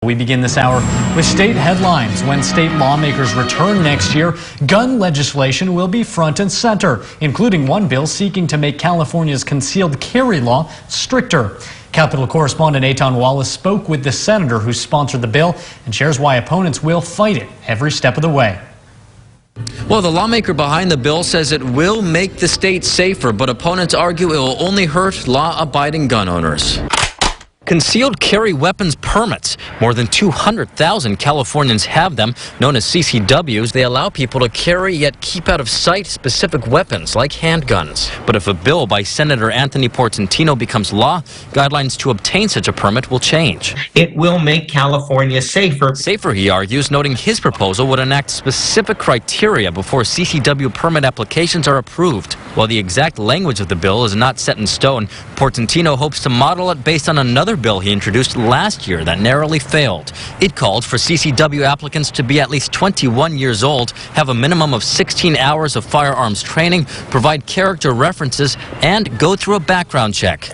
We begin this hour with state headlines. When state lawmakers return next year, gun legislation will be front and center, including one bill seeking to make California's concealed carry law stricter. Capitol correspondent Eitan Wallace spoke with the senator who sponsored the bill and shares why opponents will fight it every step of the way. Well, the lawmaker behind the bill says it will make the state safer, but opponents argue it will only hurt law-abiding gun owners. Concealed carry weapons permits. More than 200,000 Californians have them. Known as CCWs, they allow people to carry yet keep out of sight specific weapons like handguns. But if a bill by Senator Anthony Portantino becomes law, guidelines to obtain such a permit will change. It will make California safer. Safer, he argues, noting his proposal would enact specific criteria before CCW permit applications are approved. While the exact language of the bill is not set in stone, Portantino hopes to model it based on another bill he introduced last year that narrowly failed. It called for CCW applicants to be at least 21 years old, have a minimum of 16 hours of firearms training, provide character references, and go through a background check.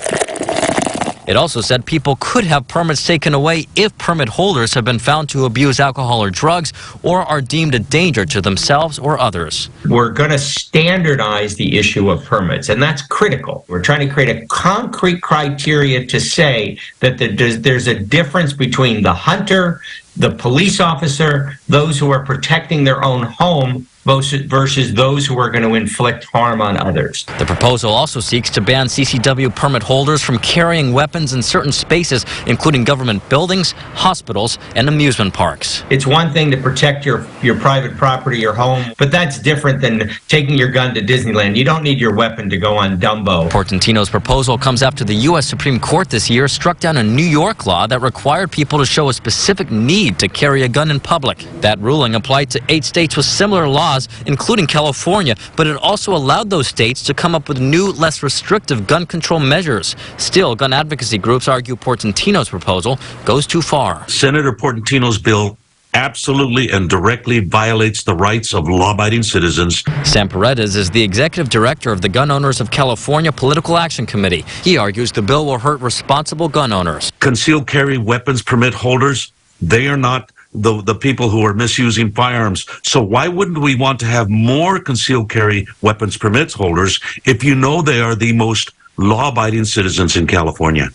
It also said people could have permits taken away if permit holders have been found to abuse alcohol or drugs or are deemed a danger to themselves or others. We're going to standardize the issue of permits, and that's critical. We're trying to create a concrete criteria to say that there's a difference between the hunter, the police officer, those who are protecting their own home, versus those who are going to inflict harm on others. The proposal also seeks to ban CCW permit holders from carrying weapons in certain spaces, including government buildings, hospitals, and amusement parks. It's one thing to protect your private property, your home, but that's different than taking your gun to Disneyland. You don't need your weapon to go on Dumbo. Portantino's proposal comes after the U.S. Supreme Court this year struck down a New York law that required people to show a specific need to carry a gun in public. That ruling applied to 8 states with similar laws, including California, but it also allowed those states to come up with new, less restrictive gun control measures. Still, gun advocacy groups argue Portantino's proposal goes too far. Senator Portantino's bill absolutely and directly violates the rights of law-abiding citizens. Sam Paredes is the executive director of the Gun Owners of California Political Action Committee. He argues the bill will hurt responsible gun owners. Concealed carry weapons permit holders, they are not the people who are misusing firearms. So why wouldn't we want to have more concealed carry weapons permits holders if you know they are the most law-abiding citizens in California?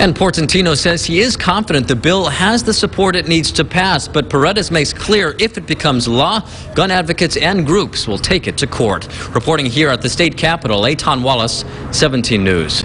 And Portantino says he is confident the bill has the support it needs to pass, but Paredes makes clear if it becomes law, gun advocates and groups will take it to court. Reporting here at the state capitol, Eitan Wallace, 17 News.